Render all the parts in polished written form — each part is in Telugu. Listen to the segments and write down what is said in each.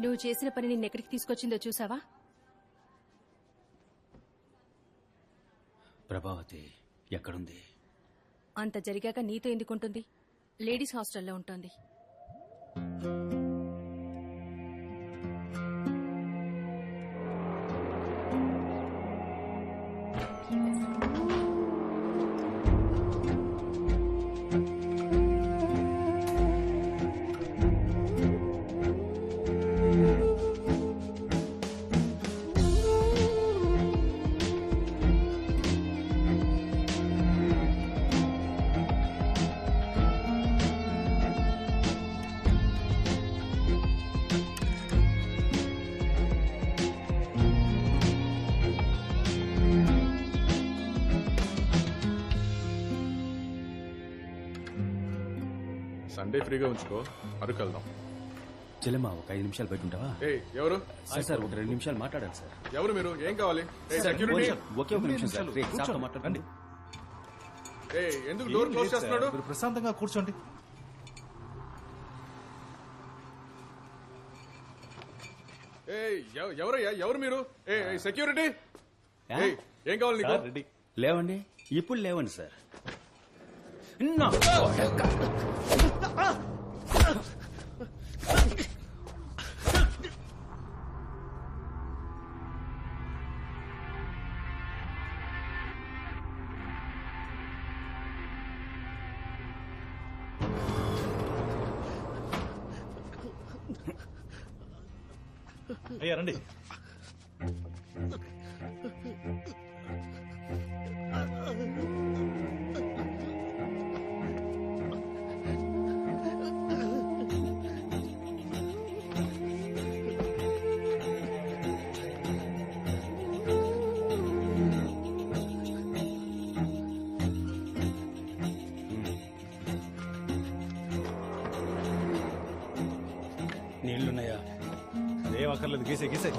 నువ్వు చేసిన పని నిన్నెక్కడికి తీసుకొచ్చిందో చూసావా? ప్రభావతి ఎక్కడుంది? అంత జరిగాక నీతో ఎందుకుంటుంది? లేడీస్ హాస్టల్లో ఉంటుంది. సండే ఫ్రీగా ఉంచుకో, అరకు వెళ్దాం. చెల్లెమ్మా ఒక 5 నిమిషాలు బయట ఉంటావా? ఎవరు సార్ ఒక 2 నిమిషాలు మాట్లాడాలి సార్. ఎవరు మీరు? ఏం కావాలి? ఒకే ఒక నిమిషం సార్, సార్తో మాట్లాడండి. ఎందుకు డోర్ క్లోజ్ చేస్తున్నాడు? ప్రశాంతంగా కూర్చోండి. ఎవరయ్యా? ఎవరు మీరు? సెక్యూరిటీ ఏం కావాలి నీకు? లేవండి, ఇప్పుడు లేవండి సార్. అయ్యా రండి. నీళ్లున్నాయా? ఏం అక్కర్లేదు, గీసే గీసే.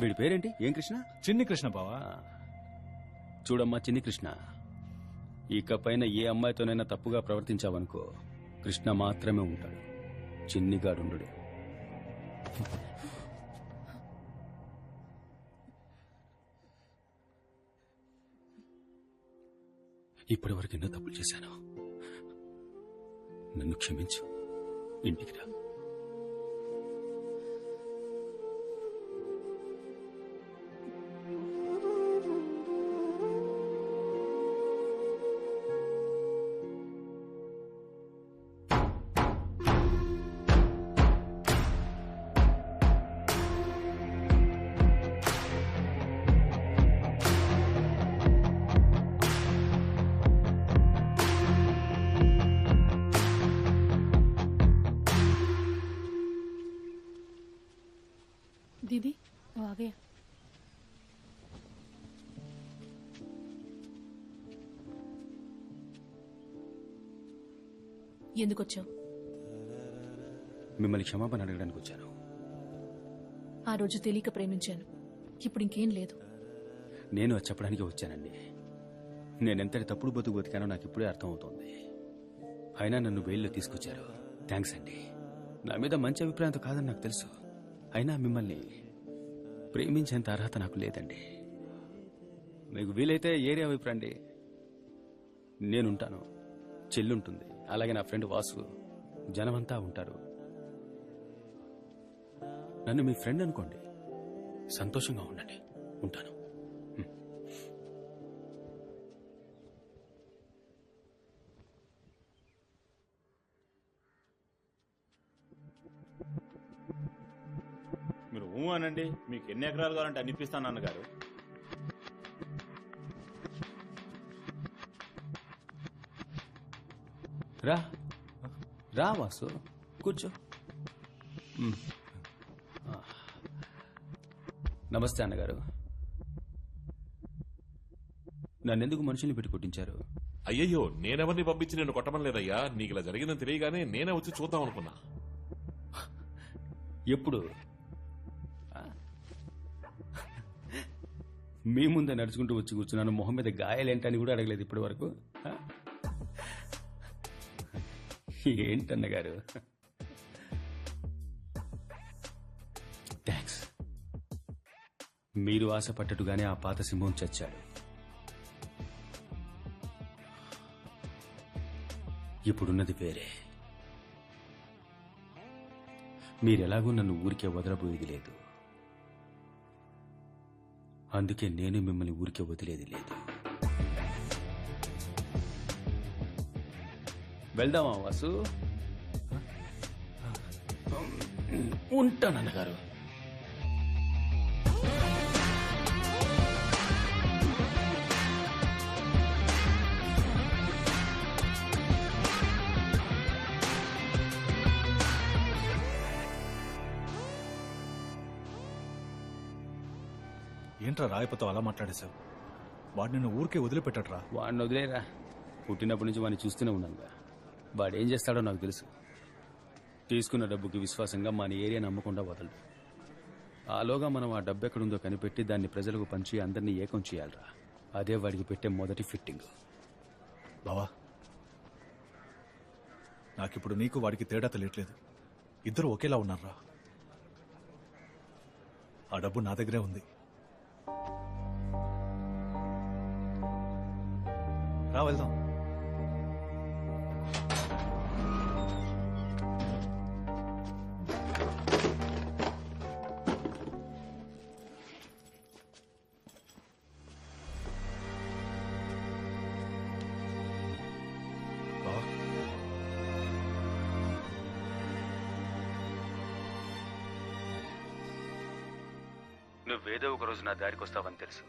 వీడి పేరేంటి? ఏం కృష్ణ? చిన్ని కృష్ణ బావా. చూడమ్మా చిన్ని కృష్ణ, ఇకపైన ఏ అమ్మాయితోనైనా తప్పుగా ప్రవర్తించావనుకో కృష్ణ మాత్రమే ఉంటాడు, చిన్నిగాడుండు. ఇప్పటి వరకు ఎన్నో తప్పులు చేశాను, నన్ను క్షమించు, ఇంటికి రా. दीदी वो आ गया. ఎందుకొచ్చావు? మిమ్మల్ని క్షమాపణ అడగడానికి వచ్చాను. ఆ రోజు తెలియక ప్రేమించాను, ఇప్పుడు ఇంకేం లేదు. నేను అది చెప్పడానికి వచ్చానండి. నేనెంతటి తప్పుడు బతుకు బతికానో నాకు ఇప్పుడే అర్థమవుతోంది. అయినా నన్ను బెయిల్లో తీసుకొచ్చారు, థ్యాంక్స్ అండి. నా మీద మంచి అభిప్రాయంతో కాదని నాకు తెలుసు, అయినా మిమ్మల్ని ప్రేమించేంత అర్హత నాకు లేదండి. మీకు వీలైతే ఏరియా వైపు రండి, నేనుంటాను, చెల్లుంటుంది, అలాగే నా ఫ్రెండ్ వాసు, జనమంతా ఉంటారు. నన్ను మీ ఫ్రెండ్ అనుకోండి, సంతోషంగా ఉండండి, ఉంటాను. మీరు అనండి, మీకు ఎన్ని ఎకరాలు కావాలంటే అనిపిస్తాను అన్నగారు. రా రా వాసు కూర్చో. నమస్తే అన్నగారు. నన్నెందుకు మనుషుల్ని పెట్టి కొట్టించారు? అయ్యయ్యో, నేనెవరిని పంపించి నిన్ను కొట్టమని లేదయ్యా. నీకు ఇలా జరిగిందని తెలియగానే నేనే వచ్చి చూద్దాం అనుకున్నా. ఎప్పుడు? మీ ముందే నడుచుకుంటూ వచ్చి కూర్చున్నాను. మొహం మీద గాయాలేంటని కూడా అడగలేదు ఇప్పటి వరకు. ఏంటన్నగారు? థ్యాంక్స్. మీరు ఆశపట్టట్టుగానే ఆ పాత సింహం చచ్చాడు. ఇప్పుడున్నది వేరే. మీరెలాగూ నన్ను ఊరికే వదలబోయేది లేదు. అందుకే నేను మిమ్మల్ని ఊరికే వదిలేది లేదు. వెళ్దామా వాసు? ఉంటానన్నగారు. ఏంట్రా రాయపతో అలా మాట్లాడేశావు? వాడు నిన్ను ఊరికే వదిలిపెట్టట్రా. వాడిని వదిలేరా. పుట్టినప్పటి నుంచి వాడిని చూస్తూనే ఉన్నానుగా. వాడు ఏం చేస్తాడో నాకు తెలుసు. తీసుకున్న డబ్బుకి విశ్వాసంగా మన ఏరియా నమ్మకుండా వదలడు. ఆలోగా మనం ఆ డబ్బు ఎక్కడుందో కనిపెట్టి దాన్ని ప్రజలకు పంచి అందరినీ ఏకం చేయాలరా. అదే వాడికి పెట్టే మొదటి ఫిట్టింగ్. బావా, నాకిప్పుడు నీకు వాడికి తేడా తెలియట్లేదు. ఇద్దరు ఒకేలా ఉన్నారా. ఆ డబ్బు నా దగ్గరే ఉంది. రా వెళ్దాం. బావా, నువ్వేదో ఒక రోజు నా దారికి వస్తావని తెలుసు.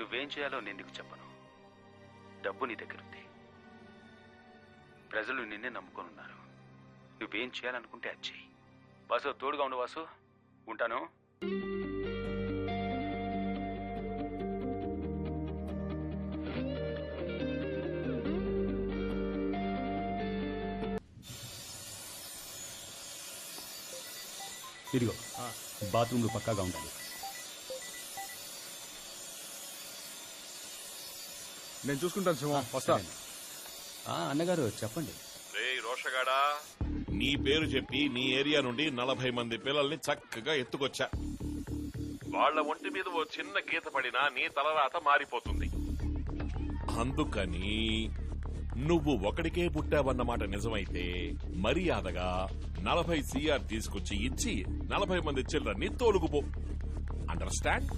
నువ్వేం చేయాలో నేను నీకు చెప్పను. డబ్బు నీ దగ్గరుంది. ప్రజలు నిన్నే నమ్ముకొనున్నారు. నువ్వేం చేయాలనుకుంటే అది చెయ్యి. వాసు, తోడుగా ఉండు వాసు. ఉంటాను. ఇదిగో బాత్రూంలు పక్కాగా ఉండాలి. నేను చూసుకుంటాను సింహం. వస్తా. అన్నగారు చెప్పండి. రే రోషగాడా, నీ పేరు చెప్పి నీ ఏరియా నుండి 40 మంది పిల్లల్ని చక్కగా ఎత్తుకొచ్చా. వాళ్ళ ఒంటి మీద ఓ చిన్న గీత పడినా నీ తలరాత మారిపోతుంది. అందుకని నువ్వు ఒకడికే పుట్టావన్నమాట నిజమైతే మర్యాదగా 40 CR తీసుకొచ్చి ఇచ్చి 40 మంది చిల్డ్రన్ని తోలుకుపో. అండర్స్టాండ్?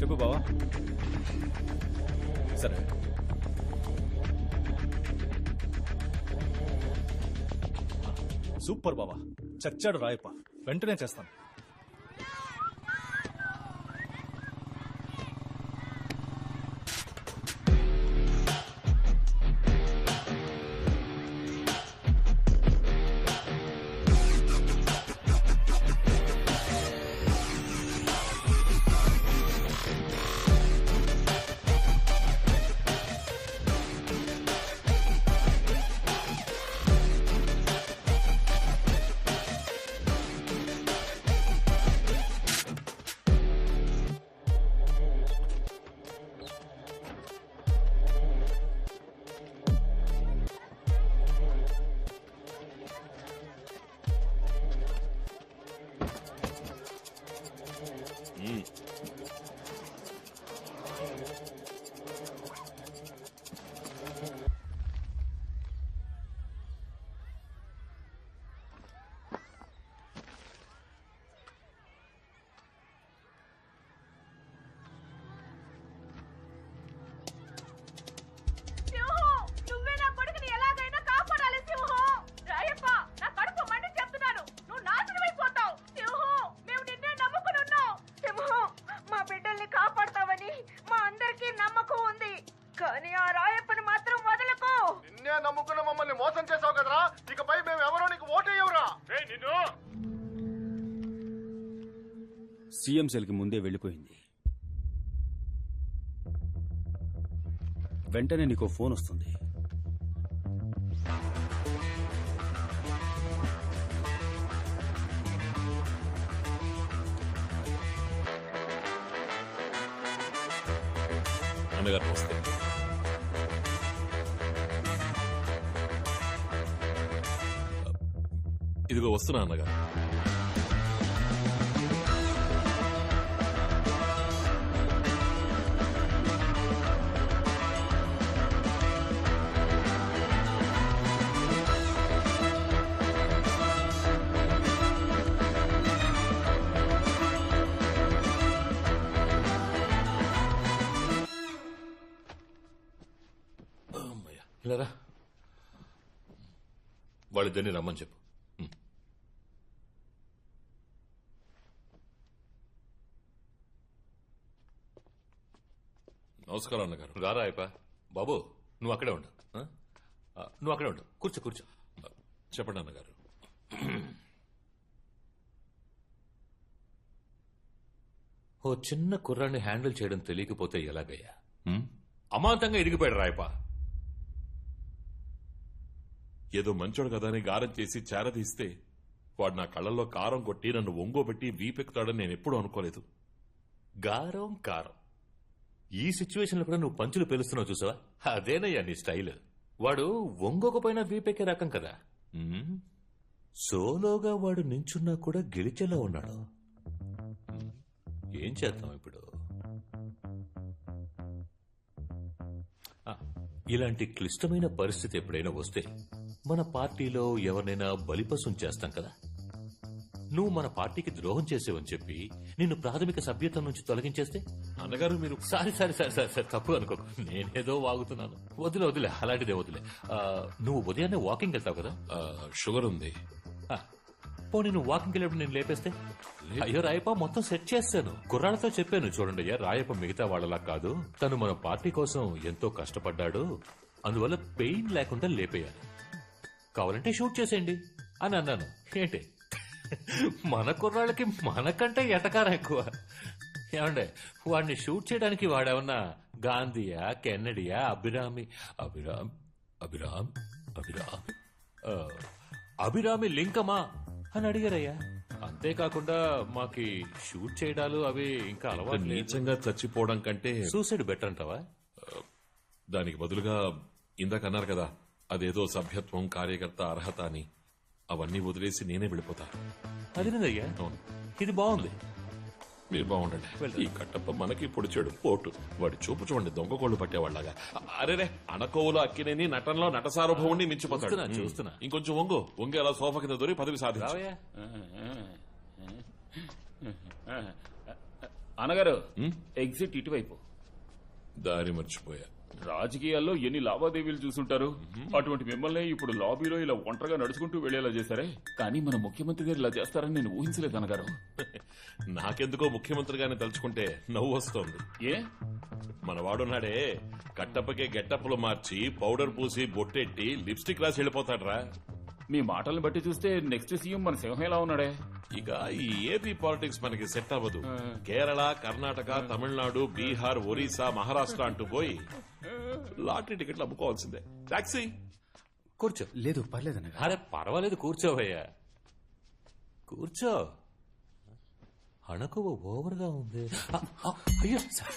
చెప్పు బావా. సరే, సూపర్ బావా. చచ్చాడు రాయప్ప. వెంటనే చేస్తాను. సీఎం సెల్కి ముందే వెళ్ళిపోయింది. వెంటనే నీకో ఫోన్ వస్తుంది. అన్నగారు వస్తే ఇదిగో వస్తున్నా అన్నగారు. ఇలా వాళ్ళిద్దరిని రమ్మని చెప్పు. నమస్కారం అన్నగారు. రారా అయిపా. బాబు నువ్వు అక్కడే ఉండు. నువ్వు అక్కడే ఉండు. కూర్చో కూర్చో. చెప్పండి అన్నగారు. ఓ చిన్న కుర్రాన్ని హ్యాండిల్ చేయడం తెలియకపోతే ఎలాగయ్యా? అమాంతంగా ఇరిగిపోయాడు రాయపా. ఏదో మంచోడు కదా అని గారం చేసి చేరదీస్తే వాడు నా కళ్ళల్లో కారం కొట్టి నన్ను ఒంగోబెట్టి వీపెక్కుతాడని నేను ఎప్పుడూ అనుకోలేదు. గారం కారం ఈ సిచ్యువేషన్ లో కూడా నువ్వు పంచులు పేలుస్తున్నావు చూసావా? అదేనయ్యా నీ స్టైల్. వాడు ఒంగోకపోయినా వీపెక్కే రకం కదా. సోలోగా వాడు నించున్నా కూడా గెలిచేలా ఉన్నాడు. ఏం చేద్దాం ఇప్పుడు? ఇలాంటి క్లిష్టమైన పరిస్థితి ఎప్పుడైనా వస్తే మన పార్టీలో ఎవరినైనా బలిపశం చేస్తాం కదా. నువ్వు మన పార్టీకి ద్రోహం చేసేవని చెప్పి నిన్ను ప్రాథమిక సభ్యత్వం నుంచి తొలగించేస్తే? అన్నగారు మీరు sorry sorry sorry sorry sorry తప్పు అనుకోకు. నేనేదో వాగుతున్నాను. వదిలే వదిలే, అలాంటిదే వదిలే. నువ్వు ఉదయాన్నే వాకింగ్ వెళ్తావు కదా? షుగర్ ఉంది. పోనీ నువ్వు వాకింగ్ వెళ్ళినప్పుడు నేను లేపేస్తే? అయ్యో రాయప్ప, మొత్తం సెట్ చేస్తాను. కుర్రాళ్ళతో చెప్పాను, చూడండి అయ్యా, రాయప్ప మిగతా వాళ్ళలా కాదు, తను మన పార్టీ కోసం ఎంతో కష్టపడ్డాడు, అందువల్ల పెయిన్ లేకుండా లేపేయాలి, కావాలంటే షూట్ చేసేయండి అని అన్నాను. ఏంటి మన కుర్రాళ్ళకి మనకంటే ఎటకారం ఎక్కువ. ఏమండే, వాడిని షూట్ చేయడానికి వాడేమన్నా గాంధీయా, కెన్నడియా, అభిరామి లింకమా అని అడిగారయ్యా. అంతేకాకుండా మాకి షూట్ చేయడాలు అవి ఇంకా అలవాటు. నీచంగా చచ్చిపోవడం కంటే సూసైడ్ బెటర్ అంటావా? దానికి బదులుగా ఇందాక అన్నారు కదా, అదేదో సభ్యత్వం, కార్యకర్త అర్హత అని, అవన్నీ వదిలేసి నేనే వెళ్ళిపోతా. అదేనయ్యా, ఇది బాగుంది. మీరు బాగుండండి. ఈ కట్టప్ప మనకి పొడిచాడు పోటు. వాడి చూపు చూడండి, దొంగ కోళ్లు పట్టేవాళ్ళగా. అరేరే, అనకోవులో అక్కినేని నటనలో నట సార్వభౌముని మించిపోతాడు. చూస్తున్నా. ఇంకొంచెం వంగి అలా సోఫా కింద దొరి పదవి సాధించు. అనగారు, ఎగ్జిట్ ఇటువైపు. దారి మర్చిపోయా. రాజకీయాల్లో ఎన్ని లావాదేవీలు చూసుంటారు. అటువంటి మిమ్మల్ని ఇప్పుడు లాబీలో ఇలా ఒంటరిగా నడుచుకుంటూ వెళ్లేలా చేశారే. కానీ మన ముఖ్యమంత్రి గారు ఇలా చేస్తారని నేను ఊహించలేదు అనగారు. నాకెందుకో ముఖ్యమంత్రిగానే తలుచుకుంటే నవ్వు వస్తోంది. ఏ, మన వాడున్నాడే, కట్టప్పకే గెట్టప్పులు మార్చి పౌడర్ పూసి బొట్టెట్టి లిప్స్టిక్ రాసి వెళ్ళిపోతాడ్రా. మీ మాటలను బట్టి చూస్తే నెక్స్ట్ సీఎం మన సింహం ఎలా ఉన్నాడే. ఇక ఈ ఏపీ పాలిటిక్స్ మనకి సెట్ అవ్వదు. కేరళ, కర్ణాటక, తమిళనాడు, బీహార్, ఒరిస్సా, మహారాష్ట్ర అంటూ పోయి లాటరీ టికెట్లు అమ్ముకోవాల్సిందే. టాక్సీ. కూర్చో. లేదు పర్లేదన్న. అరే పర్వాలేదు, కూర్చోవయ్యా, కూర్చో. అణకువ ఓవర్గా ఉంది. అయ్యో సారీ.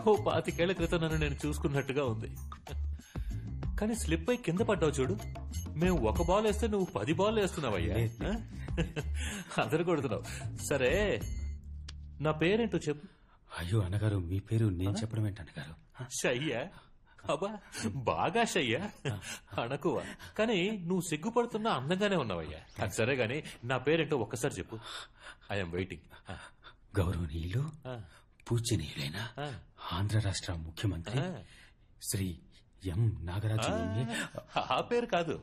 ఓ 25 ఏళ్ల క్రితం నన్ను నేను చూసుకున్నట్టుగా ఉంది. కానీ స్లిప్ అయి కింద పడ్డావు చూడు. మేము 1 బాల్ వేస్తే నువ్వు 10 బాల్ వేస్తున్నావయ్యా. అందరు కొడుతున్నావు. సరే, నా పేరేంటో చెప్పు. అయ్యో అన్నగారు, మీ పేరు నేను చెప్పడం ఏంటన్నగారు? షయ్యా? అబ్బా, బాగా షయ్యా. అనకువ. కానీ నువ్వు సిగ్గుపడుతున్నా అందంగానే ఉన్నావయ్యా. అది సరే గాని నా పేరేంటో ఒక్కసారి చెప్పు. I'm waiting. గౌరవనీయులు, పూజ్యనీయులైన ఆంధ్ర రాష్ట్ర ముఖ్యమంత్రి శ్రీ ఎం నాగరాజు. ఆ పేరు కాదు,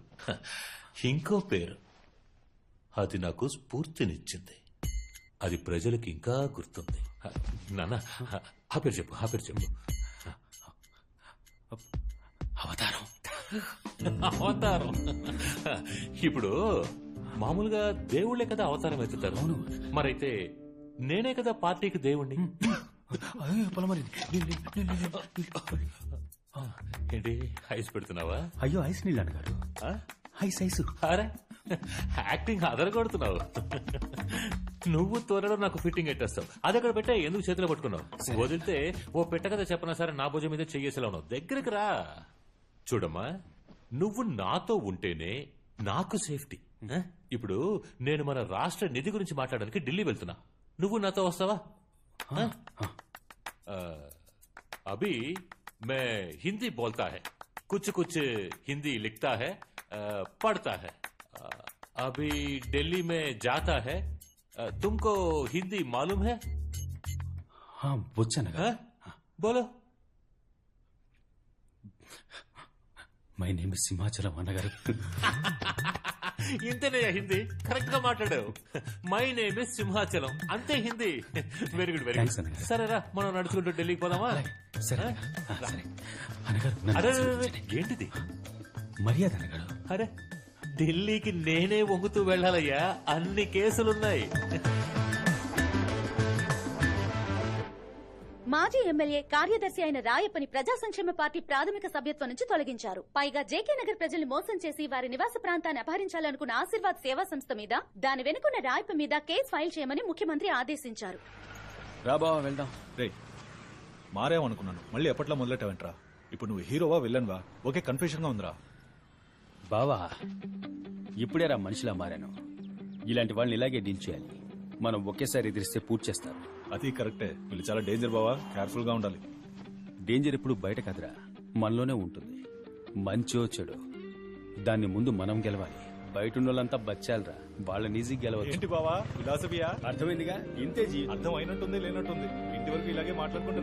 ఇంకో పేరు. అది నాకు స్ఫూర్తినిచ్చింది. అది ప్రజలకు ఇంకా గుర్తుంది. నాన్న, ఆ పేరు చెప్పు, ఆ పేరు చెప్పు. అవతారం. అవతారం. ఇప్పుడు మామూలుగా దేవుళ్లే కదా అవతారం ఎత్తుతారు. మరైతే నేనే కదా పార్టీకి దేవుణ్ణి. ఏంటి ఐస్ పెడుతున్నావా? అయ్యో ఐస్ నీళ్ళు అన్నగారు. ఆ? Ice ice. అరే యాక్టింగ్ అదరగొడుతున్నావు. నువ్వు త్వరలో నాకు ఫిట్టింగ్ ఎట్టేస్తావు. అది అక్కడ పెట్టా, ఎందుకు చేతిలో పట్టుకున్నావు? వదిలితే ఓ పెట్ట కథ చెప్పనా సరే నా భుజం మీద చెయ్యేసేలా ఉన్నావు. దగ్గరికి రా. చూడమ్మా, నువ్వు నాతో ఉంటేనే నాకు సేఫ్టీ. ఇప్పుడు నేను మన రాష్ట్ర నిధి గురించి మాట్లాడడానికి ఢిల్లీ వెళ్తున్నా. నువ్వు నాతో వస్తావా? అభి మే హిందీ బోల్తా హై, కుछ कुछ हिंदी लिखता है, पढ़ता है. अभी दिल्ली में जाता है. तुमको हिंदी मालूम है? వచ్చానగా. बोलो. మై నేమ్ సింహాచలం అన్నగారు. ఇంతనే హిందీ కరెక్ట్ గా మాట్లాడావు. మై నేమ్ ఇస్ సింహాచలం, అంతే Hindi. Very good, very Thanks, good. అన్నగారు. సరేరా, మనం నడుచుకుంటూ ఢిల్లీకి పోదామా? సరే సరే అన్నగారు. నన్ను అరే ఆశీర్వదించండి. ఏంటిది? మర్యాద అన్నగారు. అరే ఢిల్లీకి నేనే వంగుతూ వెళ్ళాలయ్యా, అన్ని కేసులున్నాయి. మాజీ ఎమ్మెల్యే కార్యదర్శి అయిన రాయప్పని ప్రజా సంక్షేమ పార్టీ ప్రాథమిక సభ్యత్వం నుంచి తొలగించారు. పైగా జేకే నగర్ ప్రజల్ని మోసం చేసి వారి నివాస ప్రాంతాన్ని అపహరించాలనుకున్న ఆశీర్వాద్ సేవా సంస్థ మీద, దాని వెనుకున్న రాయప్ప మీద కేసు ఫైల్ చేయమని ముఖ్యమంత్రి ఆదేశించారు. రా బావా వెళ్దాం. రే మారేమనుకున్నాను, మళ్ళీ ఎప్పట్లో మొదలెట్టావంట్రా? ఇప్పుడు నువ్వు హీరోవా విల్లన్వా? ఓకే, కన్ఫ్యూజన్ గా ఉందిరా. బావా ఇప్పుడేరా మనిషిలా మారాను. ఇలాంటి వాళ్ళని ఇలాగే డీల్ చేయాలి. మనం ఒకేసారి ఎదిరిస్తే పూర్తి చేస్తారు. అది కరెక్టే. వీళ్ళు చాలా డేంజర్ బావా, కేర్ఫుల్ గా ఉండాలి. డేంజర్ ఎప్పుడు బయట కాదురా, మనలోనే ఉంటుంది. మంచో చెడు దాన్ని ముందు మనం గెలవాలి. బయట ఉన్న వాళ్ళంతా బచ్చాలరా, వాళ్ళని ఈజీ గెలవచ్చు. ఏంటి బావా ఫిలాసఫియా? అర్థమైందిగా? ఇంతే అర్థం అయినట్టుంది లేనట్టుంది. ఇంటి వరకు ఇలాగే మాట్లాడుకుంటున్నా.